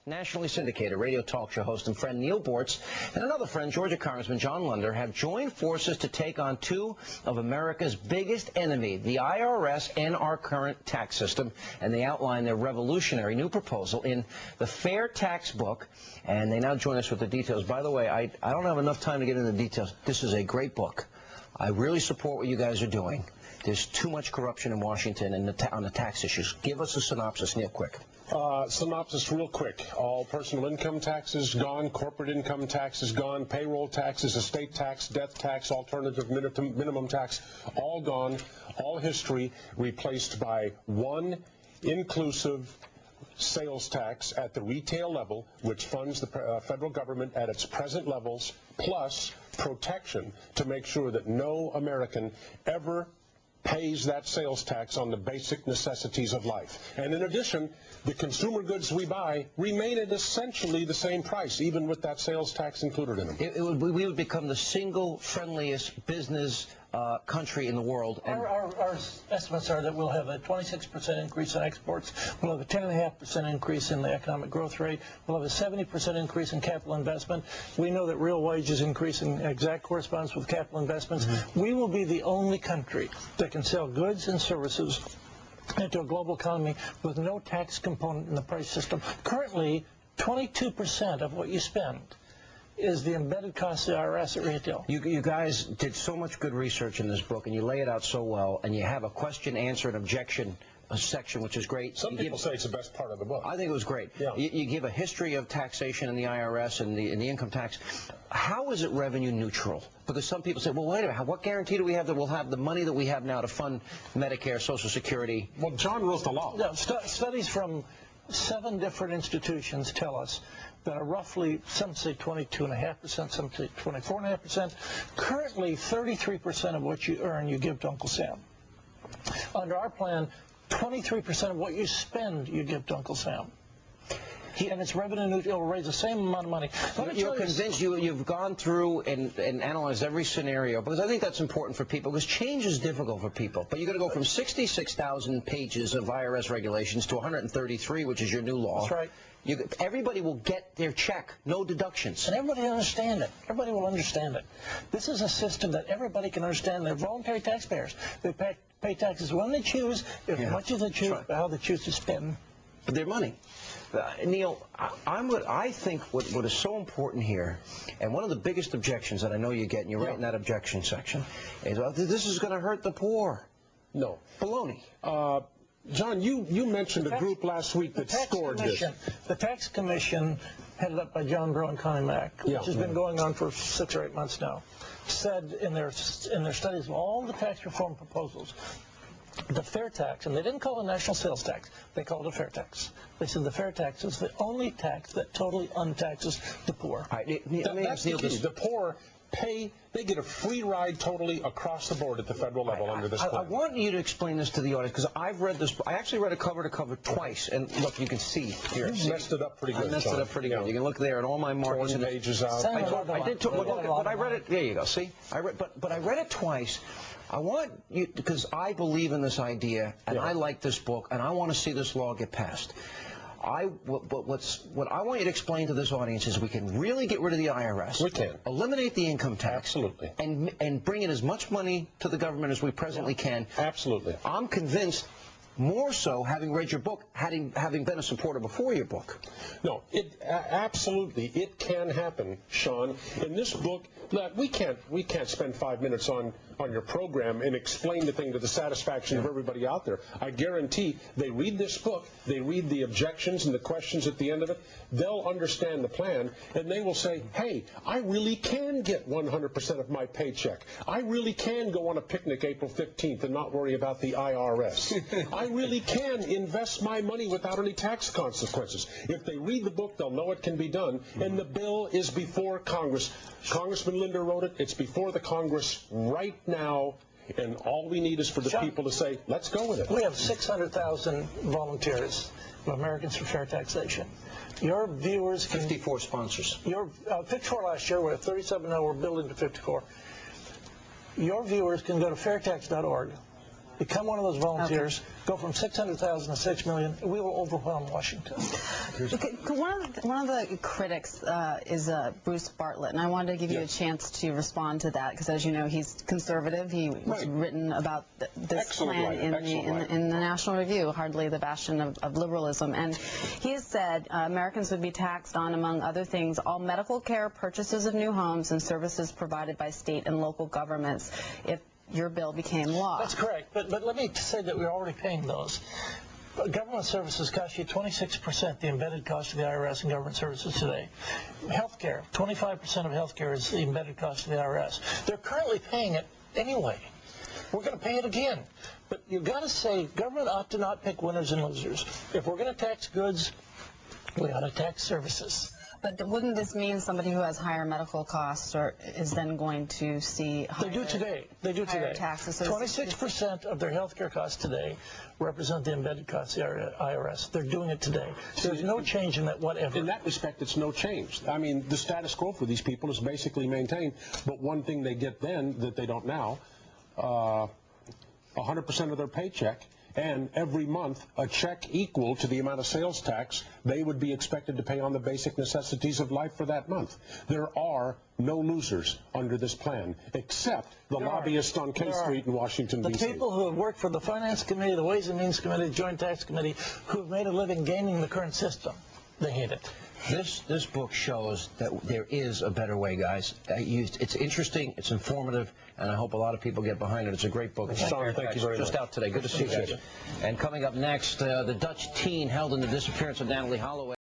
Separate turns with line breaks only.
Nationally syndicated radio talk show host and friend Neal Boortz and another friend, Georgia Congressman John Lunder, have joined forces to take on two of America's biggest enemy, the IRS and our current tax system. And they outline their revolutionary new proposal in the Fair Tax book. And they now join us with the details. By the way, I don't have enough time to get into the details. This is a great book. I really support what you guys are doing. There's too much corruption in Washington and on the tax issues. Give us a synopsis, Neal, quick.
Synopsis real quick. All personal income taxes gone, corporate income taxes gone, payroll taxes, estate tax, death tax, alternative minimum tax, all gone, all history replaced by one inclusive sales tax at the retail level, which funds the federal government at its present levels, plus protection to make sure that no American ever pays that sales tax on the basic necessities of life. And in addition, the consumer goods we buy remain at essentially the same price, even with that sales tax included in them.
We would become the single friendliest business country in the world. And
our estimates are that we'll have a 26% increase in exports, we'll have a 10.5% increase in the economic growth rate, we'll have a 70% increase in capital investment. We know that real wages increase in exact correspondence with capital investments. We will be the only country that can sell goods and services into a global economy with no tax component in the price system. Currently, 22% of what you spend is the embedded cost of the IRS at retail.
You guys did so much good research in this book, and you lay it out so well, and you have a question, answer, and objection section, which is great.
Some people say it's the best part of the book.
I think it was great.
Yeah.
You give a history of taxation in the IRS and the income tax. How is it revenue neutral? Because some people say, well, wait a minute, what guarantee do we have that we'll have the money that we have now to fund Medicare, Social Security?
Well, John wrote the law.
No, studies from 7 different institutions tell us that are roughly, some say 22.5%, some say 24.5%. Currently, 33% of what you earn you give to Uncle Sam. Under our plan, 23% of what you spend you give to Uncle Sam. And it's revenue neutral. It'll raise the same amount of money.
You're convinced you've gone through and analyzed every scenario, because I think that's important for people, because change is difficult for people. But you're going to go from 66,000 pages of IRS regulations to 133, which is your new law.
That's right.
Everybody will get their check, no deductions.
And everybody will understand it. Everybody will understand it. This is a system that everybody can understand. They're voluntary taxpayers. They pay taxes when they choose, as much as they choose, how they choose to spend
their money. Neal, I think what is so important here, and one of the biggest objections that I know you get, and you're right in that objection section, is this is going to hurt the poor.
No.
Baloney.
John, you mentioned a group last week that scored this.
The Tax Commission, headed up by John Breaux and Connie Mack, which has been going on for 6 or 8 months now, said in their studies of all the tax reform proposals, the fair tax, and they didn't call it a national sales tax, they called it a fair tax. They said the fair tax is the only tax that totally untaxes the poor.
That's the key. The poor pay, they get a free ride totally across the board at the federal level under this plan.
I want you to explain this to the audience, because I've read this. I actually read it cover to cover twice, and look, you can see here.
You messed it up pretty good,
I messed it up pretty good. You can look there at all my markings.
Torn pages out.
I did, but I read it. There you go. See, but I read it twice. I want you, because I believe in this idea, and I like this book, and I want to see this law get passed. What I want you to explain to this audience is we can really get rid of the IRS.
We can.
Eliminate the income tax.
Absolutely.
And bring in as much money to the government as we presently can.
Absolutely.
I'm convinced, more so having read your book, having been a supporter before your book.
No, absolutely, it can happen, Sean. In this book, we can't spend 5 minutes on your program and explain the thing to the satisfaction of everybody out there. I guarantee they read this book, they read the objections and the questions at the end of it, they'll understand the plan, and they will say, hey, I really can get 100% of my paycheck. I really can go on a picnic April 15th and not worry about the IRS. I really can invest my money without any tax consequences. If they read the book, they'll know it can be done, and the bill is before Congress. Congressman Linder wrote it. It's before the Congress right now, and all we need is for the people to say, let's go with it.
We have 600,000 volunteers of Americans for Fair Taxation. Your viewers can...
54 sponsors.
54 last year. We have 37 now. We're building to 54. Your viewers can go to fairtax.org, become one of those volunteers, go from 600,000 to 6 million, we will overwhelm Washington.
One of the critics is Bruce Bartlett, and I wanted to give you a chance to respond to that, because as you know, he's conservative. He was written about this plan in the National Review, hardly the bastion of liberalism. And he has said Americans would be taxed on, among other things, all medical care, purchases of new homes, and services provided by state and local governments if your bill became law.
That's correct. But let me say that we're already paying those. Government services cost you 26% the embedded cost of the IRS in government services today. Healthcare, 25% of healthcare is the embedded cost of the IRS. They're currently paying it anyway. We're going to pay it again. But you've got to say government ought to not pick winners and losers. If we're going to tax goods, we ought to tax services.
But wouldn't this mean somebody who has higher medical costs is then going to see higher,
They do today.
Taxes?
26% of their health care costs today represent the embedded costs of the IRS. They're doing it today. There's no change in that whatever.
In that respect, it's no change. I mean, the status quo for these people is basically maintained, but one thing they get then that they don't now, 100% of their paycheck, and every month a check equal to the amount of sales tax they would be expected to pay on the basic necessities of life for that month. There are no losers under this plan, except the lobbyists on K Street in Washington, D.C.
The people who have worked for the Finance Committee, the Ways and Means Committee, the Joint Tax Committee, who have made a living gaming the current system, they hate it.
This book shows that there is a better way, guys. It's interesting, it's informative, and I hope a lot of people get behind it. It's a great book.
Sean, thank you very much.
Just out today. Good to see you guys. And coming up next, the Dutch teen held in the disappearance of Natalie Holloway.